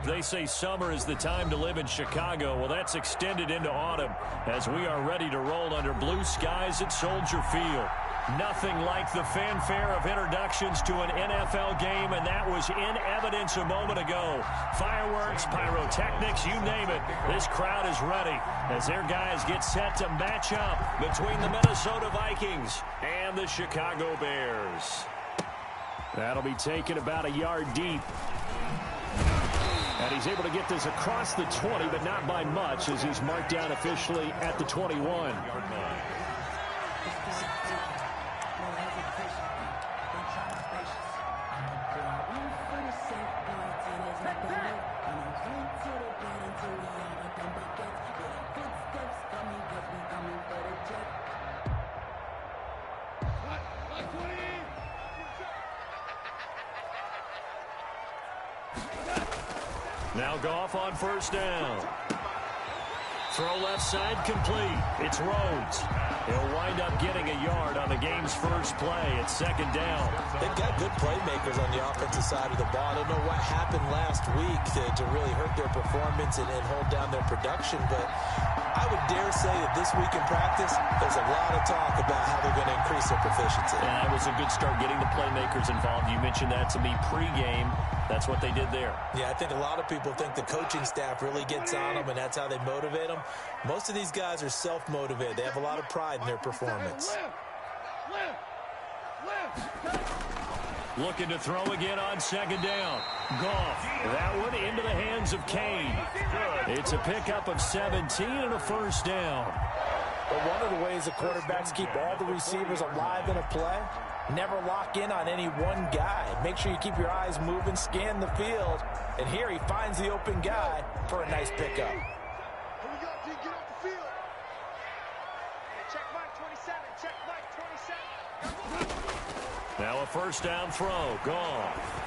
They say summer is the time to live in Chicago. Well, that's extended into autumn as we are ready to roll under blue skies at Soldier Field. Nothing like the fanfare of introductions to an NFL game, and that was in evidence a moment ago. Fireworks, pyrotechnics, you name it. This crowd is ready as their guys get set to match up between the Minnesota Vikings and the Chicago Bears. That'll be taken about a yard deep. And he's able to get this across the 20, but not by much, as he's marked down officially at the 21. Now Goff on first down. Throw left side complete. It's Rhodes. He'll wind up getting a yard on the game's first play. It's second down. They've got good playmakers on the offensive side of the ball. I don't know what happened last week to really hurt their performance and hold down their production, but I would dare say that this week in practice, there's a lot of talk about how they're going to increase their proficiency. Yeah, it was a good start getting the playmakers involved. You mentioned that to me pregame. That's what they did there. Yeah, I think a lot of people think the coaching staff really gets on them, and that's how they motivate them. Most of these guys are self-motivated. They have a lot of pride in their performance. Looking to throw again on second down. Goff. That one into the hands of Kane. It's a pickup of 17 and a first down. But one of the ways the quarterbacks keep all the receivers alive in a play, never lock in on any one guy. Make sure you keep your eyes moving, scan the field. And here he finds the open guy for a nice pickup. Now a first down throw. Goff.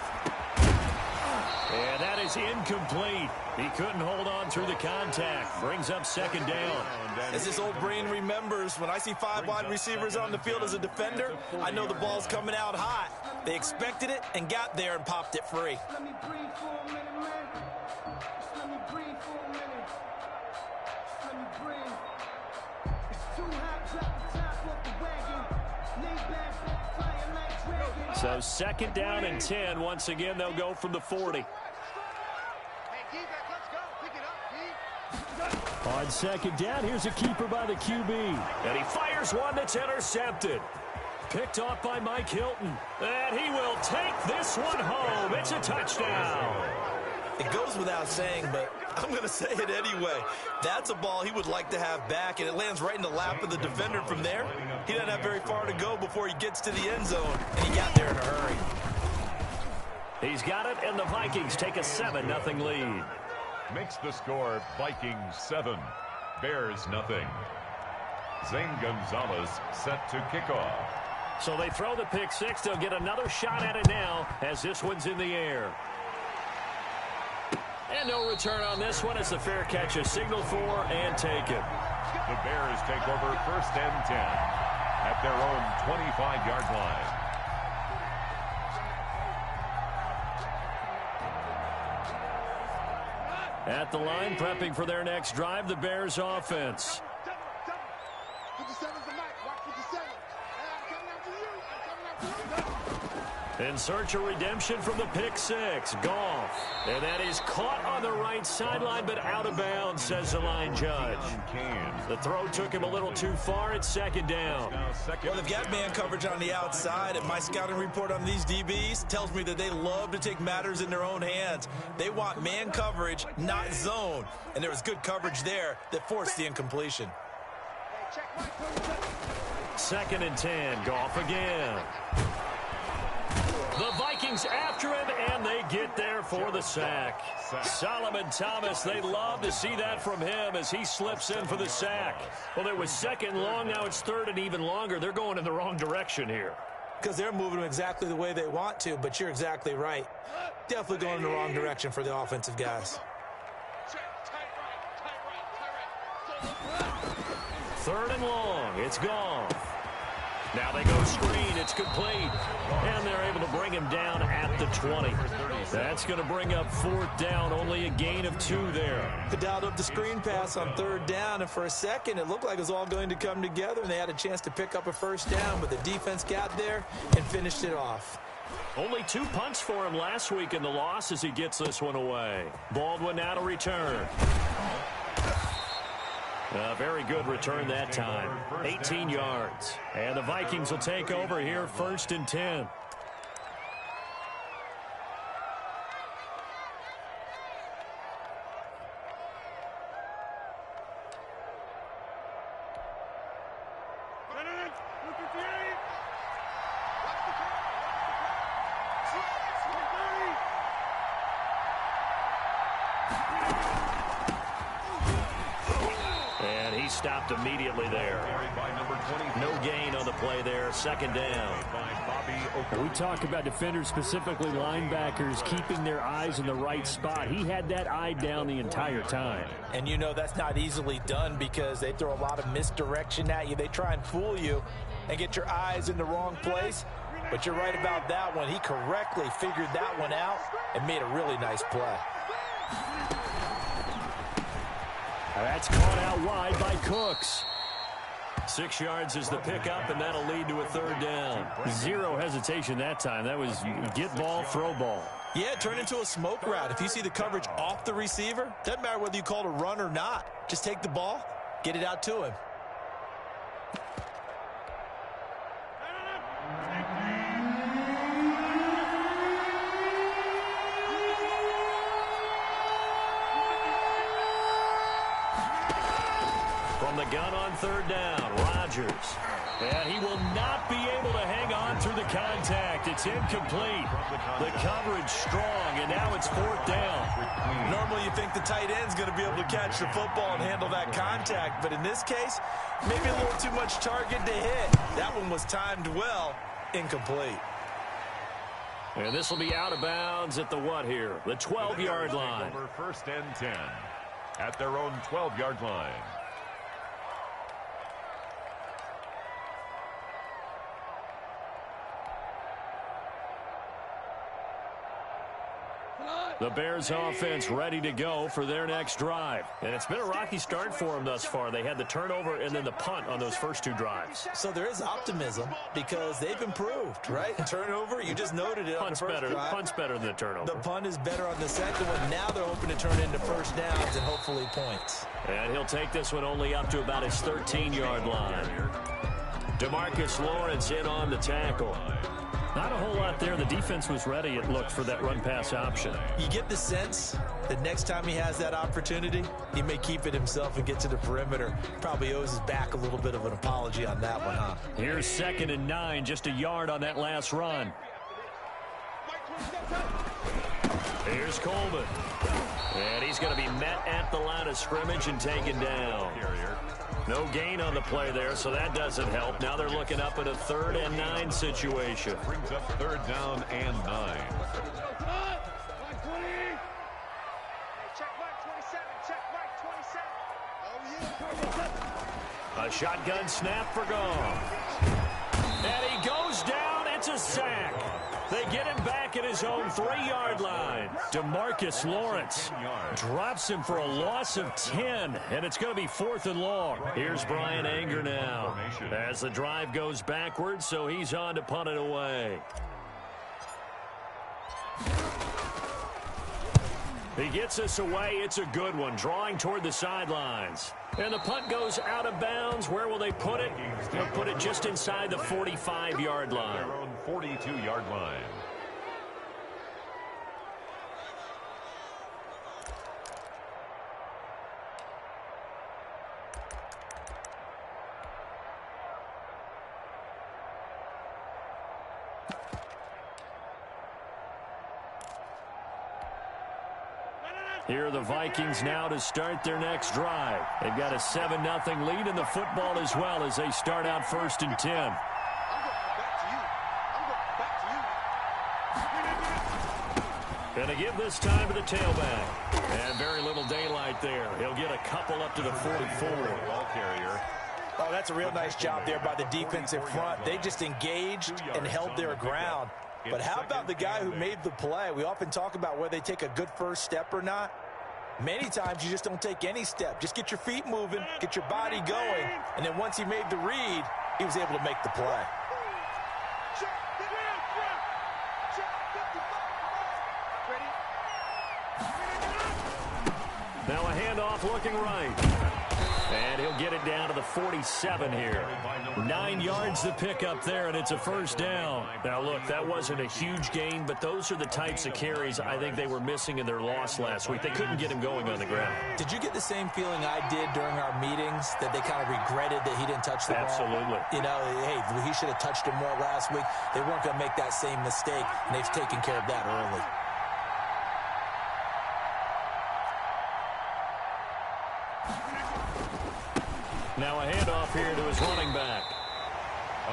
And that is incomplete. He couldn't hold on through the contact. Brings up second down. As this old brain remembers, when I see 5 wide receivers on the field as a defender, I know the ball's coming out hot. They expected it and got there and popped it free. Let me breathe for a minute, man. Just let me breathe for a minute. Just let me breathe. It's too hot, drop the top off the wagon. Lay back, fire like dragon. So second down and 10. Once again, they'll go from the 40. On second down, here's a keeper by the QB. And he fires one that's intercepted. Picked off by Mike Hilton. And he will take this one home. It's a touchdown. It goes without saying, but I'm going to say it anyway. That's a ball he would like to have back, and it lands right in the lap of the defender from there. He doesn't have very far to go before he gets to the end zone, and he got there in a hurry. He's got it, and the Vikings take a 7-0 lead. Makes the score Vikings 7, Bears nothing. Zane Gonzalez set to kick off. So they throw the pick six. They'll get another shot at it now as this one's in the air. And no return on this one. It's a fair catch, a signal for and taken. The Bears take over first and 10 at their own 25-yard line. At the line, prepping for their next drive, the Bears offense. In search of redemption from the pick six. Goff. And that is caught on the right sideline, but out of bounds, says the line judge. The throw took him a little too far. It's second down. Well, they've got man coverage on the outside, and my scouting report on these DBs tells me that they love to take matters in their own hands. They want man coverage, not zone. And there was good coverage there that forced the incompletion. Second and 10. Goff again. The Vikings after him, and they get there for the sack. Solomon Thomas, they love to see that from him as he slips in for the sack. Well, it was second long, now it's third and even longer. They're going in the wrong direction here. Because they're moving them exactly the way they want to, but you're exactly right. Definitely going in the wrong direction for the offensive guys. Third and long, it's gone. Now they go screen, it's complete. And they're able to bring him down at the 20. That's going to bring up 4th down, only a gain of 2 there. They dialed up the screen pass on 3rd down, and for a second it looked like it was all going to come together, and they had a chance to pick up a 1st down, but the defense got there and finished it off. Only 2 punts for him last week in the loss as he gets this one away. Baldwin now to return. A very good return that time. 18 yards. And the Vikings will take over here 1st and 10. Stopped immediately there. No gain on the play there. 2nd down. We talk about defenders, specifically linebackers, keeping their eyes in the right spot. He had that eye down the entire time. And you know that's not easily done because they throw a lot of misdirection at you. They try and fool you and get your eyes in the wrong place. But you're right about that one. He correctly figured that one out and made a really nice play. That's caught out wide by Cooks. 6 yards is the pickup, and that'll lead to a 3rd down. 0 hesitation that time. That was get ball, throw ball. Yeah, turn into a smoke route. If you see the coverage off the receiver, doesn't matter whether you call it a run or not. Just take the ball, get it out to him. From the gun on 3rd down, Rodgers. And he will not be able to hang on through the contact. It's incomplete. The coverage strong, and now it's 4th down. Normally you think the tight end's going to be able to catch the football and handle that contact, but in this case, maybe a little too much target to hit. That one was timed well, incomplete. And this will be out of bounds at the what here? The 12-yard line. 1st and 10 at their own 12-yard line. The Bears offense ready to go for their next drive. And it's been a rocky start for them thus far. They had the turnover and then the punt on those first 2 drives. So there is optimism because they've improved, right? Turnover, you just noted it on the first drive. Punt's better than the turnover. The punt is better on the second one. Now they're hoping to turn into 1st downs and hopefully points. And he'll take this one only up to about his 13-yard line. DeMarcus Lawrence in on the tackle. Not a whole lot there. The defense was ready, it looked, for that run-pass option. You get the sense that next time he has that opportunity, he may keep it himself and get to the perimeter. Probably owes his back a little bit of an apology on that one, huh? Here's 2nd and 9, just a yard on that last run. Here's Coleman. And he's going to be met at the line of scrimmage and taken down. No gain on the play there, so that doesn't help. Now they're looking up at a 3rd and 9 situation. Brings up 3rd down and 9. A shotgun snap for Goff. And he goes down. It's a sack. They get him back at his own 3-yard line. DeMarcus Lawrence drops him for a loss of 10, and it's going to be 4th and long. Here's Brian Anger now as the drive goes backwards, so he's on to punt it away. He gets us away. It's a good one, drawing toward the sidelines. And the punt goes out of bounds. Where will they put it? They'll put it just inside the 45-yard line. Their own 42-yard line. Here are the Vikings now to start their next drive. They've got a 7-0 lead in the football as well as they start out 1st and 10. Going to give this time to the tailback. And very little daylight there. He'll get a couple up to the 44. Ball carrier. Oh, that's a real nice job there by the defensive front. They just engaged and held their ground. But how about the guy who made the play? We often talk about whether they take a good first step or not. Many times you just don't take any step. Just get your feet moving, get your body going, and then once he made the read, he was able to make the play. Now a handoff looking right. And he'll get it down to the 47 here. 9 yards to pick up there, and it's a first down. Now, look, that wasn't a huge gain, but those are the types of carries I think they were missing in their loss last week. They couldn't get him going on the ground. Did you get the same feeling I did during our meetings, that they kind of regretted that he didn't touch the ball? Absolutely. You know, hey, he should have touched him more last week. They weren't going to make that same mistake, and they've taken care of that early. Now a handoff here to his running back.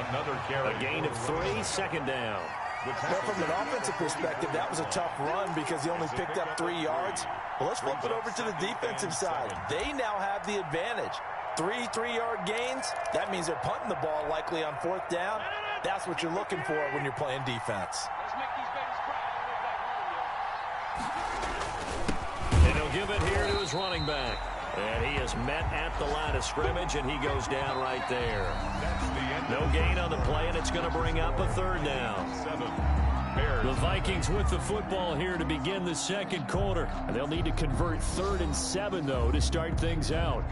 Another carry. A gain of 3, second down. Well, from an offensive perspective, that was a tough run because he only picked up 3 yards. Well, let's flip it over to the defensive side. They now have the advantage. 3 3-yard gains, that means they're punting the ball likely on 4th down. That's what you're looking for when you're playing defense. And he'll give it here to his running back. And he is met at the line of scrimmage, and he goes down right there. No gain on the play, and it's going to bring up a 3rd down. The Vikings with the football here to begin the second quarter. And they'll need to convert 3rd and 7, though, to start things out.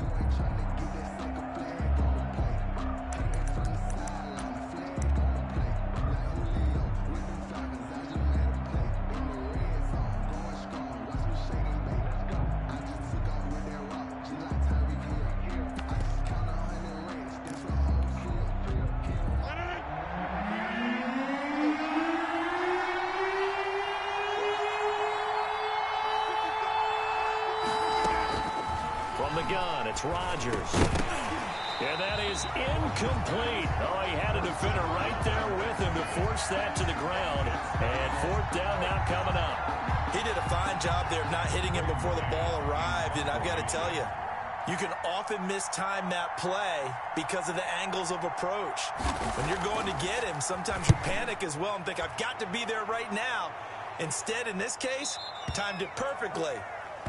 It's Rodgers. And that is incomplete. Oh, he had a defender right there with him to force that to the ground. And 4th down now coming up. He did a fine job there of not hitting him before the ball arrived. And I've got to tell you, you can often mistime that play because of the angles of approach. When you're going to get him, sometimes you panic as well and think, I've got to be there right now. Instead, in this case, timed it perfectly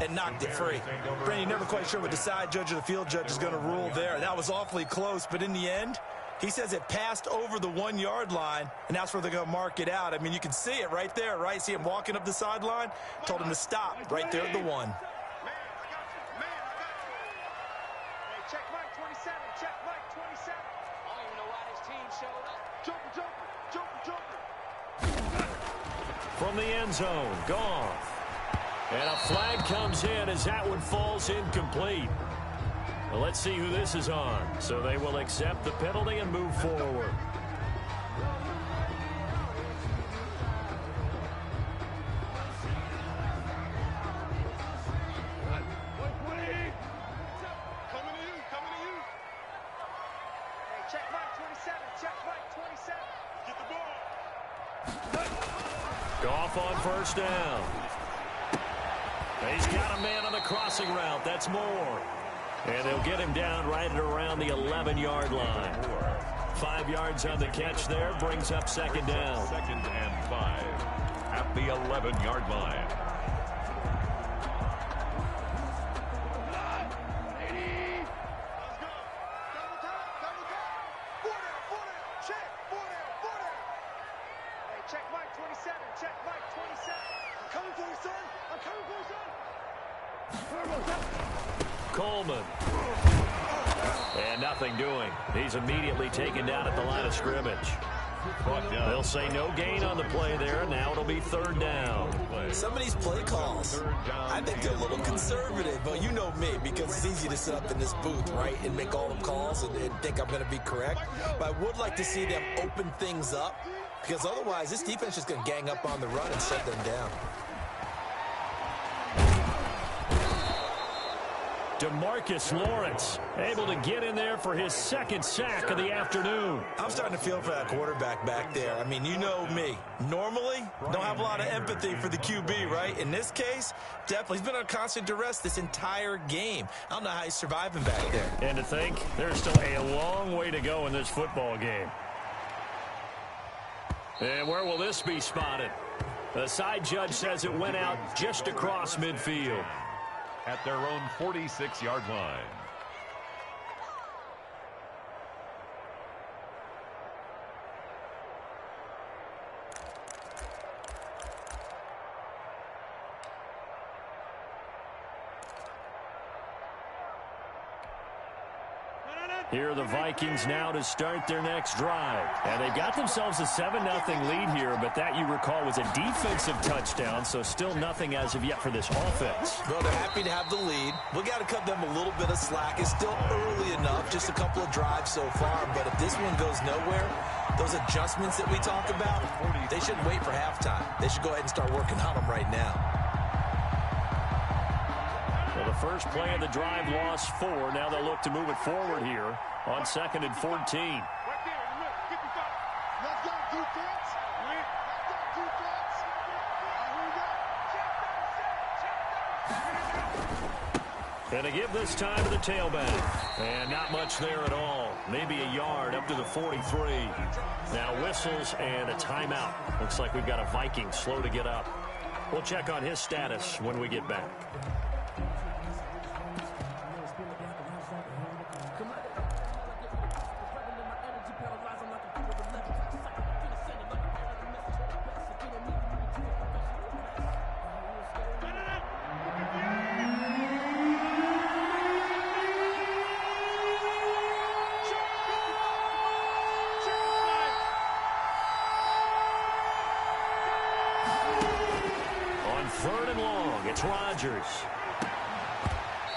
and knocked it free. Brandon, you're never quite sure what the side judge or the field judge is going to rule there. That was awfully close, but in the end, he says it passed over the 1-yard line, and that's where they're going to mark it out. I mean, you can see it right there, right? See him walking up the sideline? Told him to stop right there at the 1. Check Mike 27, check Mike 27. I don't even know why this team showed up. Jumper. From the end zone, gone. And a flag comes in as that one falls incomplete. Well, let's see who this is on. So they will accept the penalty and move forward. Check Mike 27, check Mike 27. Get the ball. Goff on 1st down. He's got a man on the crossing route. That's Moore. And they'll get him down right at around the 11-yard line. 5 yards on the catch there. Brings up 2nd down. 2nd and 5 at the 11-yard line. Check Mike 27, check Mike 27. I'm coming for you, son. I'm coming for you, son. Coleman. And nothing doing. He's immediately taken down at the line of scrimmage. They'll say no gain on the play there. Now it'll be 3rd down. Some of these play calls, I think they're a little conservative, but you know me, because it's easy to sit up in this booth, right, and make all the calls and think I'm going to be correct. But I would like to see them open things up, because otherwise this defense is going to gang up on the run and shut them down. DeMarcus Lawrence able to get in there for his 2nd sack of the afternoon. I'm starting to feel for that quarterback back there. I mean, you know me. Normally, don't have a lot of empathy for the QB, right? In this case, definitely. He's been on constant duress this entire game. I don't know how he's surviving back there. And to think, there's still a long way to go in this football game. And where will this be spotted? The side judge says it went out just across midfield. At their own 46-yard line. Here are the Vikings now to start their next drive. And they've got themselves a 7-0 lead here, but that, you recall, was a defensive touchdown, so still nothing as of yet for this offense. Well, they're happy to have the lead. We got to cut them a little bit of slack. It's still early enough, just a couple of drives so far, but if this one goes nowhere, those adjustments that we talk about, they shouldn't wait for halftime. They should go ahead and start working on them right now. Well, the first play of the drive lost 4. Now they'll look to move it forward here on 2nd and 14. And to give this time to the tailback. And not much there at all. Maybe a yard up to the 43. Now whistles and a timeout. Looks like we've got a Viking slow to get up. We'll check on his status when we get back.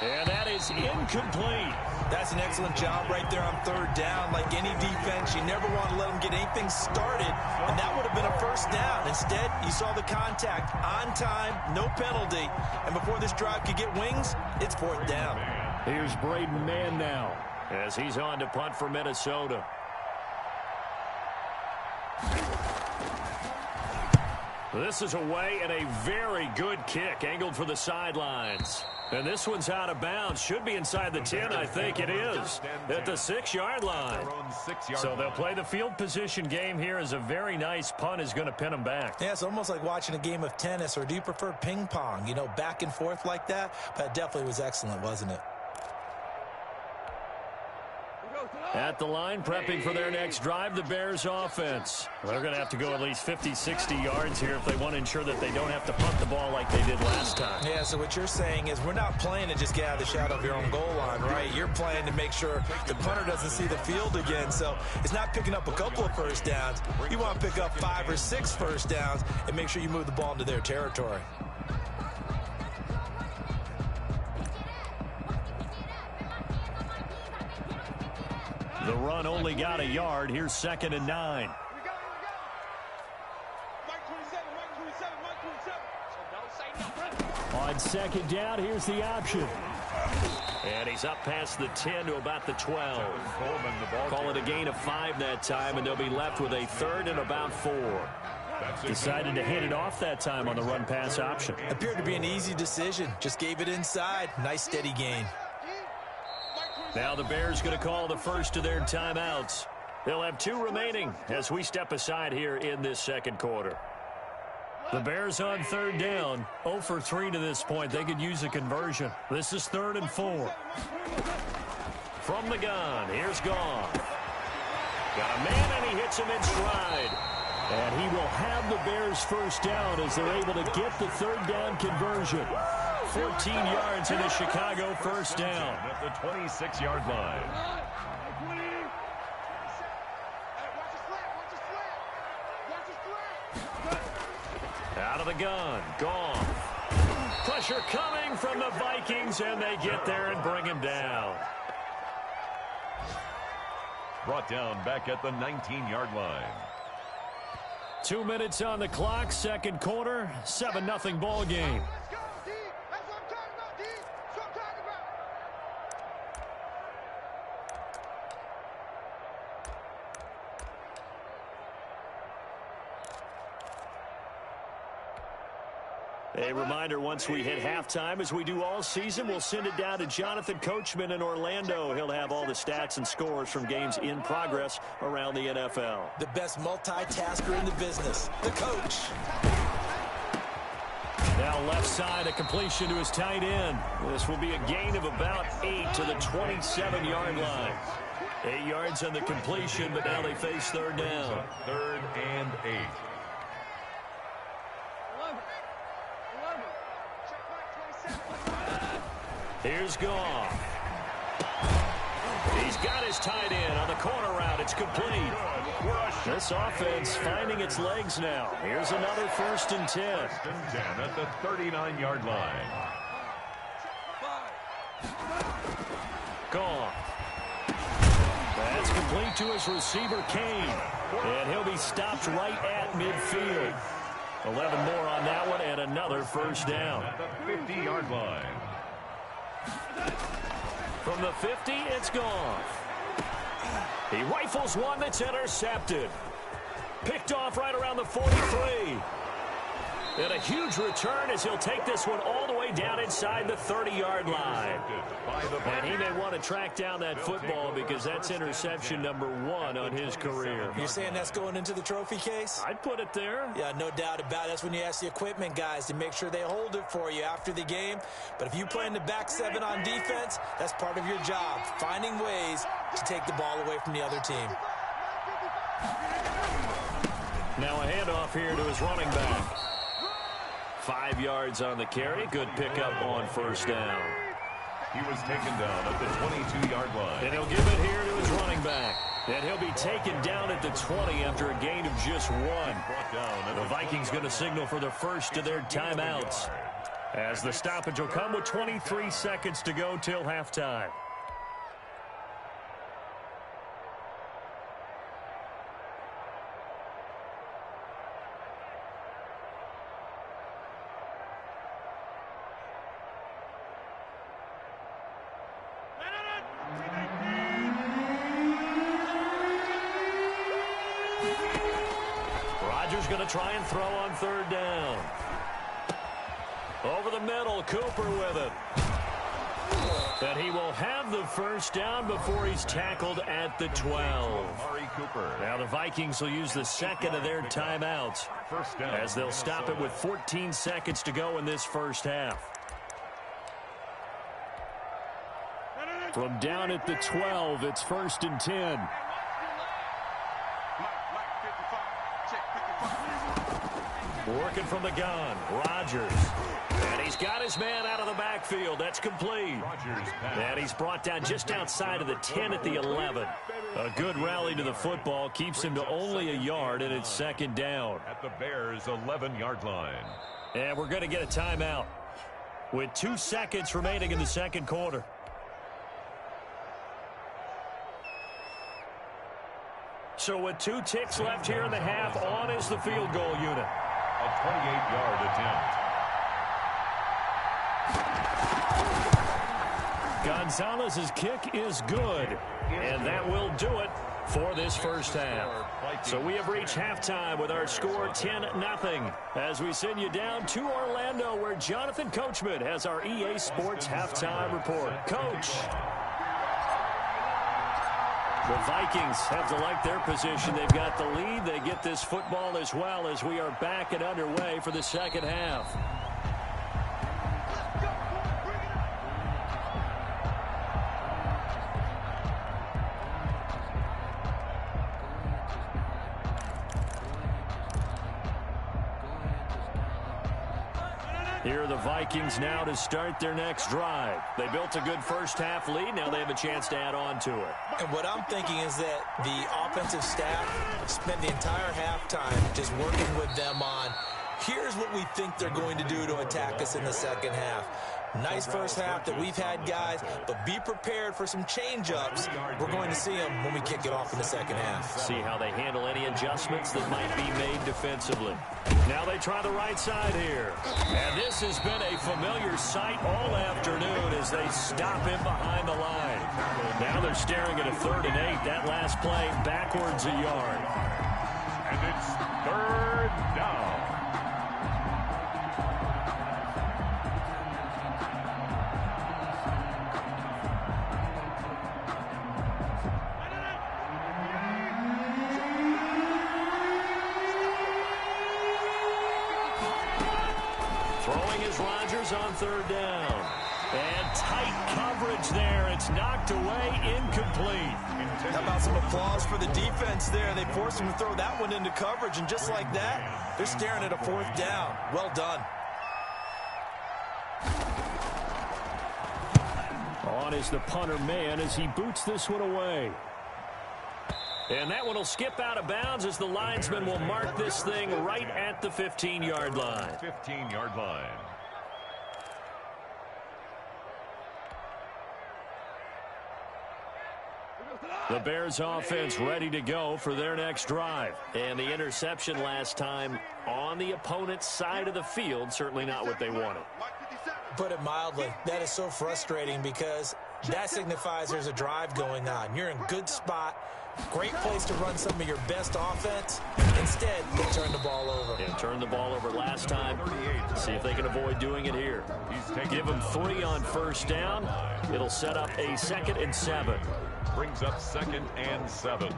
And that is incomplete. That's an excellent job right there on 3rd down. Like any defense, you never want to let them get anything started, and that would have been a first down. Instead, you saw the contact on time, no penalty, and before this drive could get wings, it's 4th down. Here's Braden Mann now as he's on to punt for Minnesota. This is away and a very good kick angled for the sidelines. And this one's out of bounds. Should be inside the 10, I think it is. At the 6-yard line. So they'll play the field position game here as a very nice punt is going to pin them back. Yeah, it's almost like watching a game of tennis, or do you prefer ping pong? You know, back and forth like that? That definitely was excellent, wasn't it? At the line, prepping for their next drive, the Bears offense. They're going to have to go at least 50, 60 yards here if they want to ensure that they don't have to punt the ball like they did last time. Yeah, so what you're saying is we're not playing to just get out of the shadow of your own goal line, right? You're playing to make sure the punter doesn't see the field again. So it's not picking up a couple of first downs. You want to pick up 5 or 6 first downs and make sure you move the ball into their territory. The run only got a yard. Here's 2nd and 9. On 2nd down, here's the option. And he's up past the 10 to about the 12. Call it a gain of 5 that time, and they'll be left with a 3rd and about 4. Decided to hand it off that time on the run-pass option. Appeared to be an easy decision. Just gave it inside. Nice steady gain. Now the Bears going to call the first of their timeouts. They'll have 2 remaining as we step aside here in this 2nd quarter. The Bears on 3rd down, 0 for 3 to this point. They could use a conversion. This is 3rd and 4. From the gun, here's Goff. Got a man, and he hits him in stride. And he will have the Bears first down as they're able to get the 3rd down conversion. 14 yards in a Chicago first down. At the 26-yard line. Out of the gun, Goff. Pressure coming from the Vikings, and they get there and bring him down. Brought down back at the 19-yard line. 2 minutes on the clock, 2nd quarter, 7-0 ball game. A reminder, once we hit halftime, as we do all season, we'll send it down to Jonathan Coachman in Orlando. He'll have all the stats and scores from games in progress around the NFL. The best multitasker in the business, the coach. Now left side, a completion to his tight end. This will be a gain of about 8 to the 27-yard line. 8 yards on the completion, but now they face third down. 3rd and 8. Here's Goff. He's got his tight end on the corner route. It's complete. This offense finding its legs now. Here's another 1st and 10. 1st and 10 at the 39-yard line. Goff. That's complete to his receiver, Kane. And he'll be stopped right at midfield. 11 more on that one and another 1st down. At the 50-yard line. From the 50, it's Goff. He rifles one that's intercepted. Picked off right around the 43. And a huge return as he'll take this one all the way down inside the 30-yard line. And he may want to track down that football because that's interception number 1 on his career. You're saying that's going into the trophy case? I'd put it there. Yeah, no doubt about it. That's when you ask the equipment guys to make sure they hold it for you after the game. But if you play in the back 7 on defense, that's part of your job, finding ways to take the ball away from the other team. Now a handoff here to his running back. 5 yards on the carry. Good pickup on 1st down. He was taken down at the 22-yard line. And he'll give it here to his running back. And he'll be taken down at the 20 after a gain of just 1. The Vikings going to signal for the first of their timeouts, as the stoppage will come with 23 seconds to go till halftime. Going to try and throw on 3rd down. Over the middle, Cooper with it. And he will have the 1st down before he's tackled at the 12. Now the Vikings will use the 2nd of their timeouts, 1st down, as they'll stop it with 14 seconds to go in this 1st half. From down at the 12, it's 1st and 10. Working from the gun, Rodgers. And he's got his man out of the backfield. That's complete. And he's brought down just outside of the 10 at the 11. A good rally to the football keeps him to only a yard, and it's 2nd down. At the Bears' 11-yard line. And we're going to get a timeout with 2 seconds remaining in the 2nd quarter. So with 2 ticks left here in the half, on is the field goal unit. A 28-yard attempt. Gonzalez's kick is good, and that will do it for this 1st half. So we have reached halftime with our score 10-0 as we send you down to Orlando, where Jonathan Coachman has our EA Sports halftime report. Coach. The Vikings have to like their position. They've got the lead. They get this football as well as we are back and underway for the 2nd half. Here are the Vikings now to start their next drive. They built a good 1st half lead. Now they have a chance to add on to it. And what I'm thinking is that the offensive staff spent the entire halftime just working with them on, here's what we think they're going to do to attack us in the 2nd half. Nice 1st half that we've had, guys, but be prepared for some change-ups. We're going to see them when we kick it off in the 2nd half. See how they handle any adjustments that might be made defensively. Now they try the right side here. And this has been a familiar sight all afternoon as they stop him behind the line. Now they're staring at a 3rd and 8. That last play backwards a yard. And it's 3rd down. Throwing is Rodgers on third down. And tight coverage there. It's knocked away, incomplete. How about some applause for the defense there? They forced him to throw that one into coverage, and just like that, they're staring at a fourth down. Well done. On is the punter man as he boots this one away. And that one will skip out of bounds as the linesman will mark this thing right at the 15-yard line. 15-yard line. The Bears offense ready to go for their next drive. And the interception last time on the opponent's side of the field, certainly not what they wanted. Put it mildly, that is so frustrating because that signifies there's a drive going on. You're in a good spot, great place to run some of your best offense. Instead, they turn the ball over. And turned the ball over last time. See if they can avoid doing it here. Give them 3 on first down. It'll set up a 2nd and 7. Brings up 2nd and 7.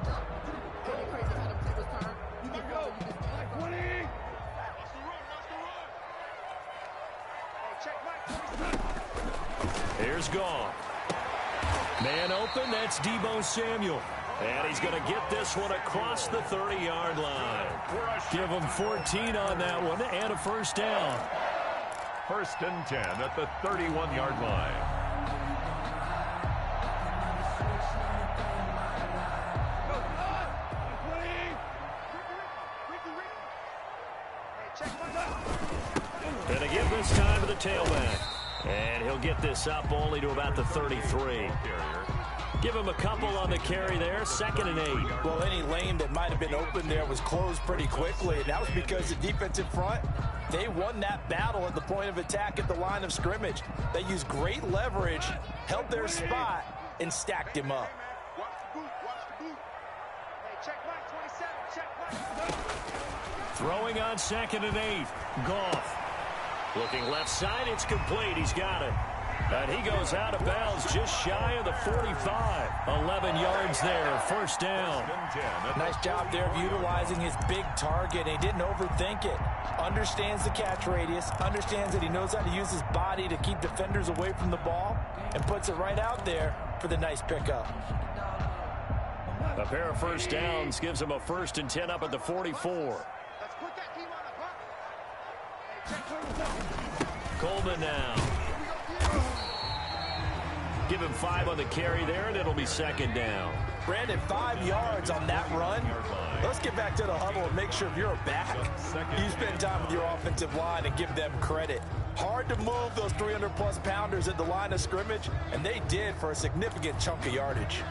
Here's Goff. Man open, that's Deebo Samuel. And he's going to get this one across the 30-yard line. Give him 14 on that one and a first down. 1st and 10 at the 31-yard line. Going to give this time to the tailback. And he'll get this up only to about the 33. Give him a couple on the carry there. 2nd and 8. Well, any lane that might have been open there was closed pretty quickly, and that was because the defensive front, they won that battle at the point of attack at the line of scrimmage. They used great leverage, held their spot, and stacked him up. Throwing on 2nd and 8. Goff. Looking left side, it's complete. He's got it. And he goes out of bounds just shy of the 45. 11 yards there, first down. Nice job there of utilizing his big target. He didn't overthink it. Understands the catch radius. Understands that he knows how to use his body to keep defenders away from the ball. And puts it right out there for the nice pickup. A pair of first downs gives him a 1st and 10 up at the 44. Coleman now. Give him 5 on the carry there, and it'll be 2nd down. Brandon, 5 yards on that run. Let's get back to the huddle and make sure if you're a back, you spend time with your offensive line and give them credit. Hard to move those 300-plus pounders at the line of scrimmage, and they did for a significant chunk of yardage.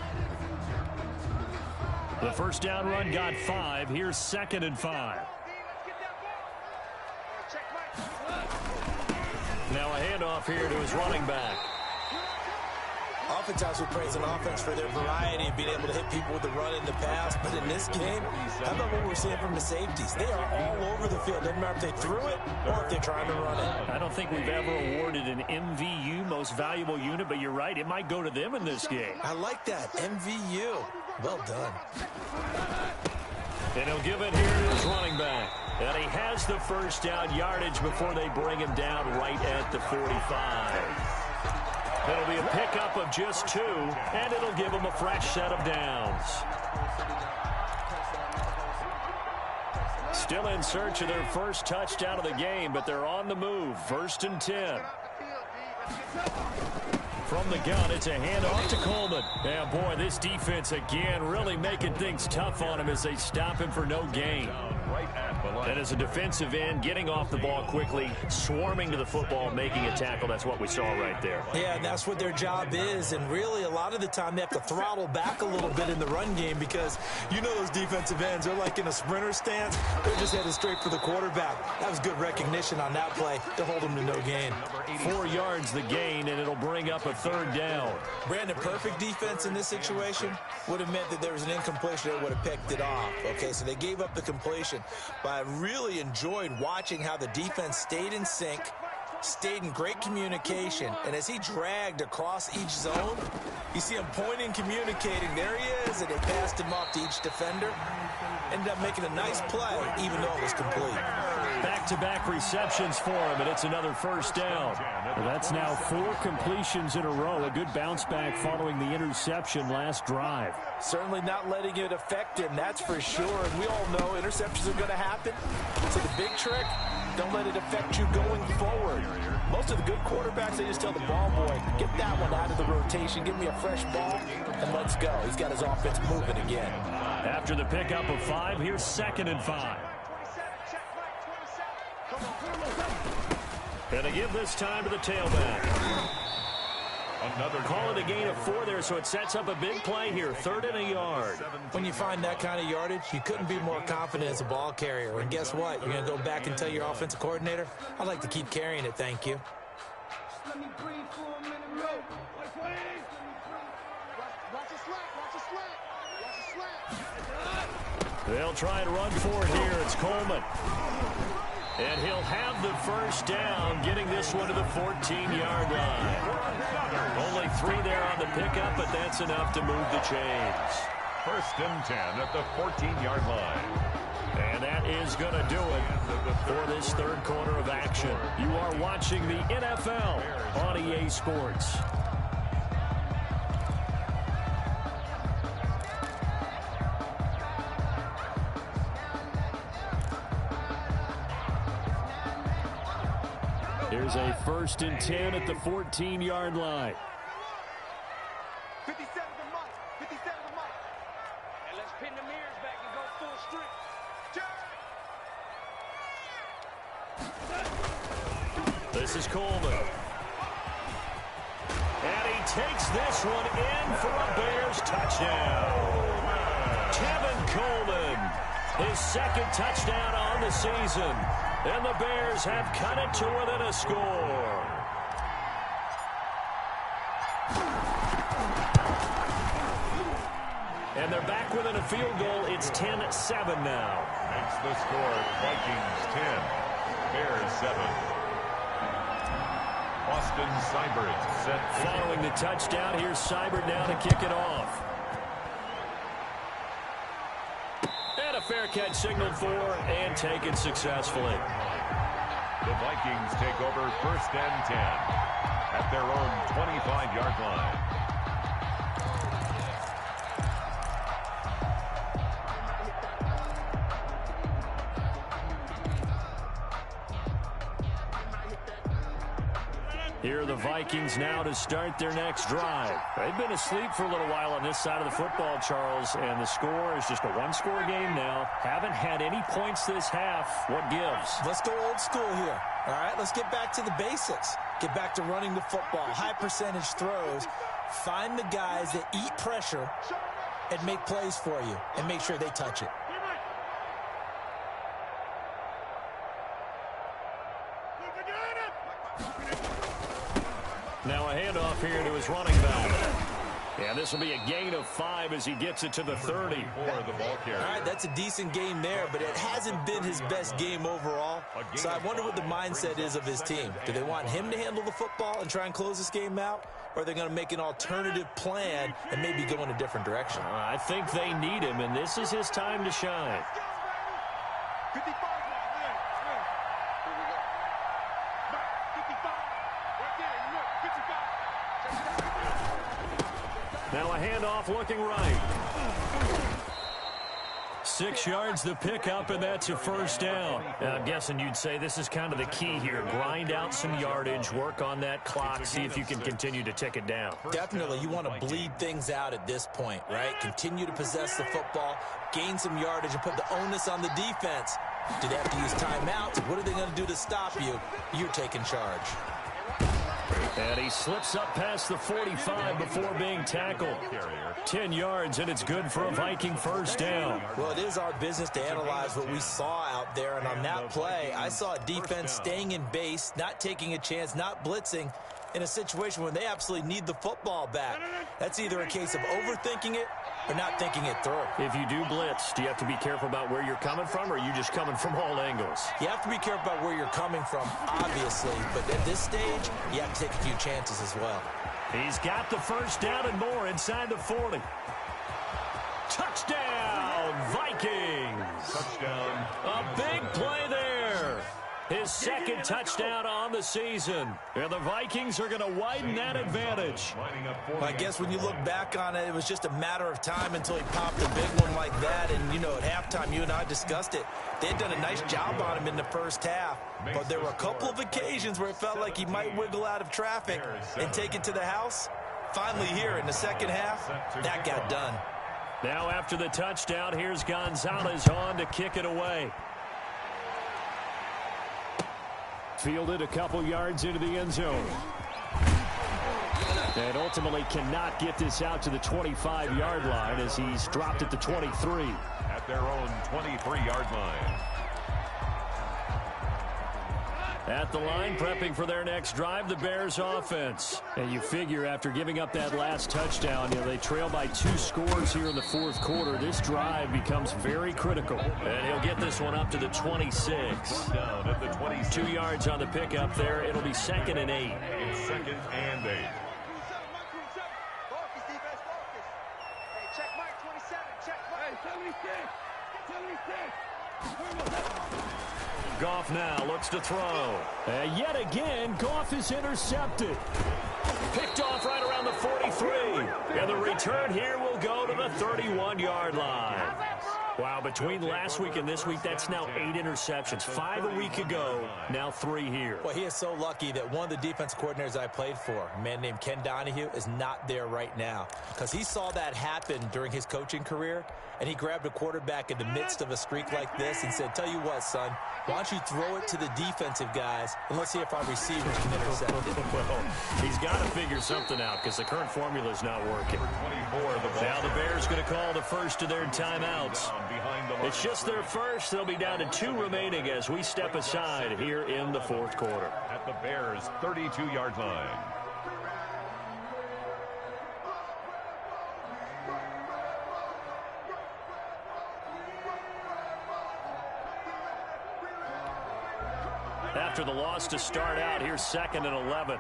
The first down run got 5. Here's 2nd and 5. Now a handoff here to his running back. Oftentimes we praise an offense for their variety of being able to hit people with the run in the past, but in this game, how about what we're seeing from the safeties? They are all over the field. Doesn't matter if they threw it or if they're trying to run it. I don't think we've ever awarded an MVU, most valuable unit, but you're right, it might go to them in this game. I like that, MVU. Well done. And he'll give it here to his running back. And he has the first down yardage before they bring him down right at the 45. It'll be a pickup of just 2, and it'll give him a fresh set of downs. Still in search of their first touchdown of the game, but they're on the move. 1st and 10. From the gun, it's a handoff to Coleman. And boy, this defense again really making things tough on him as they stop him for no gain. And as a defensive end, getting off the ball quickly, swarming to the football, making a tackle, that's what we saw right there. Yeah, and that's what their job is. And really, a lot of the time, they have to throttle back a little bit in the run game because you know those defensive ends, they're like in a sprinter stance. They're just headed straight for the quarterback. That was good recognition on that play to hold them to no gain. 4 yards the gain, and it'll bring up a 3rd down. Brandon, perfect defense in this situation would have meant that there was an incompletion that would have picked it off. Okay, so they gave up the completion. But I really enjoyed watching how the defense stayed in sync, stayed in great communication, and as he dragged across each zone, you see him pointing, communicating. There he is, and they passed him off to each defender. Ended up making a nice play, even though it was complete. Back back-to-back receptions for him, and it's another first down. Well, that's now 4 completions in a row. A good bounce back following the interception last drive. Certainly not letting it affect him, that's for sure. And we all know interceptions are going to happen. So the big trick, don't let it affect you going forward. Most of the good quarterbacks, they just tell the ball boy, get that one out of the rotation, give me a fresh ball, and let's go. He's got his offense moving again. After the pickup of 5, here's 2nd and 5. And to give this time to the tailback. Call it a gain of 4 there, so it sets up a big play here. 3rd and a yard. When you find that kind of yardage, you couldn't be more confident as a ball carrier. And guess what? You're going to go back and tell your offensive coordinator, I'd like to keep carrying it, thank you. Let me breathe for a minute, bro. Watch the slack, watch the slack. They'll try and run for it here. It's Coleman. And he'll have the first down, getting this one to the 14-yard line. Only 3 there on the pickup, but that's enough to move the chains. 1st and 10 at the 14-yard line. And that is going to do it for this 3rd quarter of action. You are watching the NFL on EA Sports. Here's a 1st and 10 at the 14-yard line. 57 the mark, 57 the mark. And let's pin the mirrors back and go full strength. This is Coleman. And he takes this one in for a Bears touchdown. Tevin Coleman, his 2nd touchdown on the season. And the Bears have cut it to within a score. And they're back within a field goal. It's 10-7 now. Makes the score Vikings 10, Bears 7. Austin Seibert set. Following the touchdown, here's Seibert now to kick it off. And a fair catch signaled for and taken successfully. The Vikings take over 1st and 10 at their own 25-yard line. Here are the Vikings now to start their next drive. They've been asleep for a little while on this side of the football, Charles, and the score is just a 1-score game now. Haven't had any points this half. What gives? Let's go old school here. All right, let's get back to the basics. Get back to running the football, high percentage throws. Find the guys that eat pressure and make plays for you and make sure they touch it. Now a handoff here to his running back. And this will be a gain of 5 as he gets it to the 30. For the ball carrier. All right, that's a decent game there, but it hasn't been his best game overall. So I wonder what the mindset is of his team. Do they want him to handle the football and try and close this game out? Or are they going to make an alternative plan and maybe go in a different direction? I think they need him, and this is his time to shine. 55. Now a handoff looking right. 6 yards the pickup, and that's a first down. I'm guessing you'd say this is kind of the key here. Grind out some yardage, work on that clock, see if you can continue to tick it down. Definitely, you want to bleed things out at this point, right? Continue to possess the football, gain some yardage, and put the onus on the defense. Do they have to use timeouts? What are they going to do to stop you? You're taking charge. And he slips up past the 45 before being tackled. 10 yards, and it's good for a Viking first down. Well, it is our business to analyze what we saw out there, and on that play, I saw a defense staying in base, not taking a chance, not blitzing, in a situation when they absolutely need the football back. That's either a case of overthinking it or not thinking it through. If you do blitz, do you have to be careful about where you're coming from, or are you just coming from all angles? You have to be careful about where you're coming from, obviously, but at this stage, you have to take a few chances as well. He's got the first down and more inside the 40. Touchdown, Vikings! Touchdown. A big play there. His second touchdown on the season. And the Vikings are going to widen that advantage. Well, I guess when you look back on it, it was just a matter of time until he popped a big one like that. And, you know, at halftime, you and I discussed it. They had done a nice job on him in the first half. But there were a couple of occasions where it felt like he might wiggle out of traffic and take it to the house. Finally here in the second half, that got done. Now after the touchdown, here's Gonzalez on to kick it away. Fielded a couple yards into the end zone. And ultimately cannot get this out to the 25-yard line as he's dropped at the 23. At their own 23-yard line. At the line, prepping for their next drive, the Bears offense. And you figure after giving up that last touchdown, you know, they trail by 2 scores here in the fourth quarter. This drive becomes very critical. And he'll get this one up to the 26. Down at the 26. 2 yards on the pickup there. It'll be 2nd and 8. It's 2nd and 8. Check Mike 27. Check Mike 76. Goff now looks to throw. And yet again, Goff is intercepted. Picked off right around the 43. And the return here will go to the 31-yard line. Wow, between last week and this week, that's now 8 interceptions. 5 a week ago, now 3 here. Well, he is so lucky that one of the defense coordinators I played for, a man named Ken Donahue, is not there right now. Because he saw that happen during his coaching career, and he grabbed a quarterback in the midst of a streak like this and said, tell you what, son, why don't you throw it to the defensive guys, and let's see if our receivers can intercept it. Well, he's got to figure something out because the current formula is not working. Now the Bears going to call the first of their timeouts. It's just their first. They'll be down to 2 remaining as we step aside here in the fourth quarter. At the Bears' 32-yard line. After the loss to start out, here's 2nd and 11.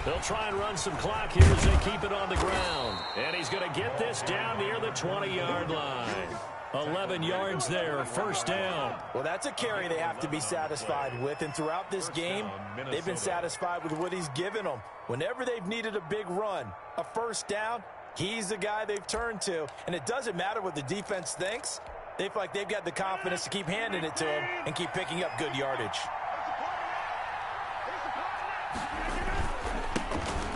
They'll try and run some clock here as they keep it on the ground. And he's going to get this down near the 20-yard line. 11 yards there, first down. Well, that's a carry they have to be satisfied with. And throughout this game, they've been satisfied with what he's given them. Whenever they've needed a big run, a first down, he's the guy they've turned to. And it doesn't matter what the defense thinks. They feel like they've got the confidence to keep handing it to him and keep picking up good yardage.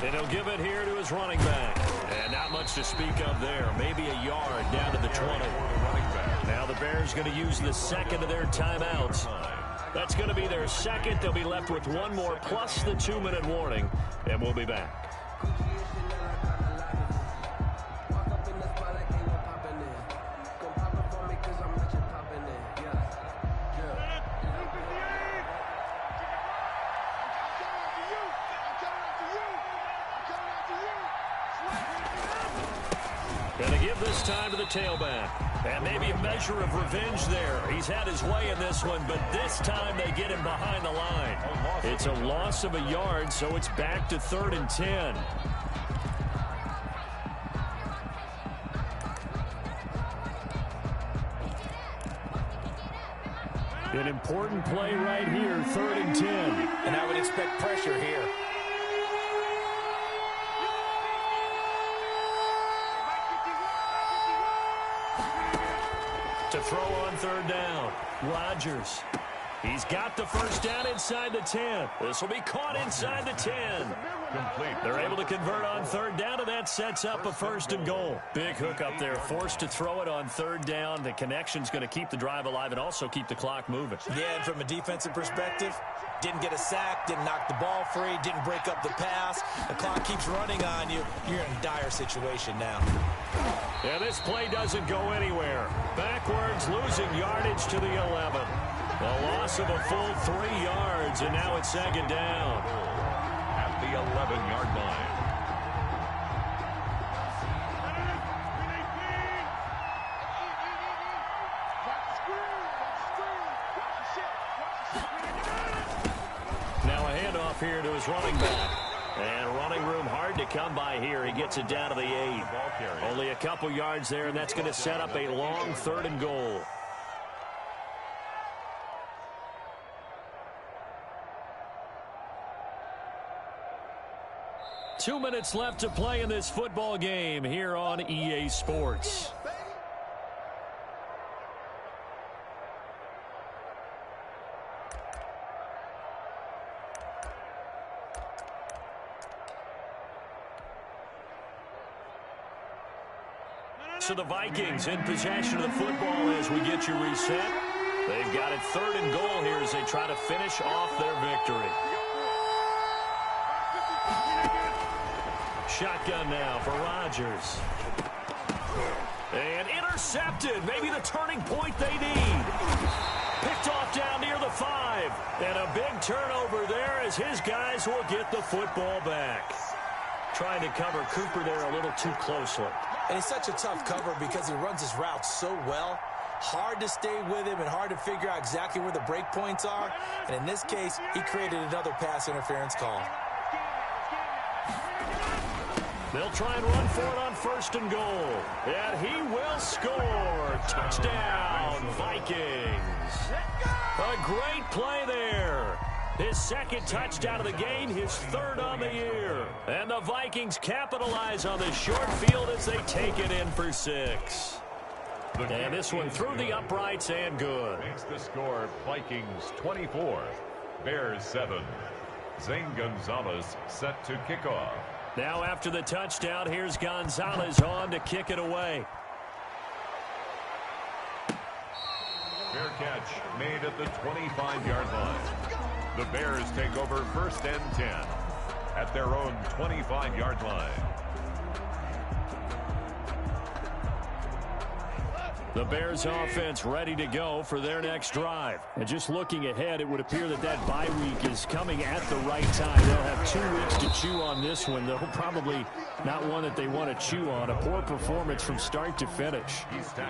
And he'll give it here to his running back. And not much to speak of there. Maybe a yard down to the 20. Now the Bears going to use the second of their timeouts. That's going to be their second. They'll be left with 1 more plus the 2-minute warning. And we'll be back. Going to give this time to the tailback. And maybe a measure of revenge there. He's had his way in this one, but this time they get him behind the line. It's a loss of a yard, so it's back to 3rd and 10. An important play right here, 3rd and 10. And I would expect pressure here. To throw on 3rd down, Rodgers. He's got the first down inside the 10. This will be caught inside the 10. Complete. They're able to convert on 3rd down, and that sets up a 1st and goal. Big hook up there, forced to throw it on 3rd down. The connection's going to keep the drive alive and also keep the clock moving. Yeah, and from a defensive perspective, didn't get a sack, didn't knock the ball free, didn't break up the pass. The clock keeps running on you. You're in a dire situation now. Yeah, this play doesn't go anywhere. Backwards, losing yardage to the 11. A loss of a full 3 yards, and now it's 2nd down. At the 11-yard line. Now a handoff here to his running back. And running room hard to come by here. He gets it down to the 8. Only a couple yards there, and that's going to set up a long 3rd and goal. Two minutes left to play in this football game here on EA Sports. So the Vikings in possession of the football as we get you reset. They've got it 3rd and goal here as they try to finish off their victory. Shotgun now for Rodgers. And intercepted. Maybe the turning point they need. Picked off down near the 5. And a big turnover there as his guys will get the football back. Trying to cover Cooper there a little too closely. And he's such a tough cover because he runs his route so well. Hard to stay with him and hard to figure out exactly where the break points are. And in this case, he created another pass interference call. They'll try and run for it on 1st and goal. And he will score. Touchdown, Vikings. A great play there. His 2nd touchdown of the game, his 3rd on the year. And the Vikings capitalize on the short field as they take it in for 6. And this one through the uprights and good. Makes the score Vikings 24, Bears 7. Zane Gonzalez set to kick off. Now after the touchdown, here's Gonzalez on to kick it away. Fair catch made at the 25-yard line. The Bears take over 1st and 10 at their own 25-yard line. The Bears offense ready to go for their next drive. And just looking ahead, it would appear that that bye week is coming at the right time. They'll have 2 weeks to chew on this one, though probably not one that they want to chew on. A poor performance from start to finish.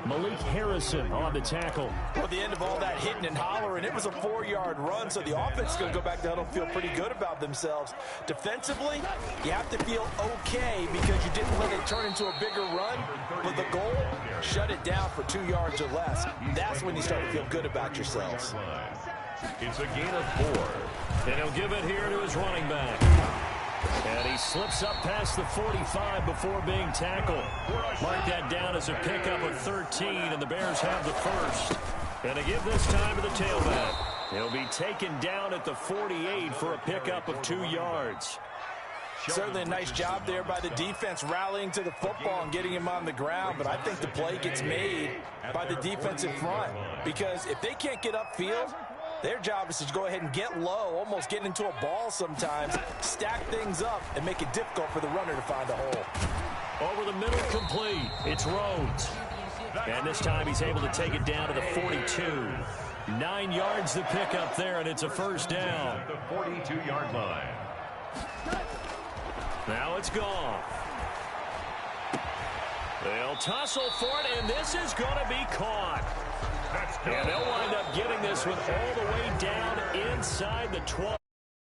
Malik Harrison on the tackle. Well, the end of all that hitting and hollering, it was a 4-yard run, so the offense is going to go back to huddle and feel pretty good about themselves. Defensively, you have to feel okay because you didn't let it turn into a bigger run, but the goal, shut it down for 2 yards or less. That's when you start to feel good about yourselves. It's a gain of 4. And he'll give it here to his running back. And he slips up past the 45 before being tackled. Mark that down as a pickup of 13, and the Bears have the 1st. And to give this time to the tailback. He'll be taken down at the 48 for a pickup of 2 yards. Certainly a nice job there by the defense rallying to the football and getting him on the ground, but I think the play gets made by the defensive front because if they can't get upfield, their job is to go ahead and get low, almost get into a ball sometimes, stack things up, and make it difficult for the runner to find a hole. Over the middle, complete. It's Rhodes. And this time he's able to take it down to the 42. 9 yards the pickup there, and it's a 1st down. At the 42-yard line. Now it's gone. They'll tussle for it, and this is going to be caught. And they'll wind up getting this one all the way down inside the 12.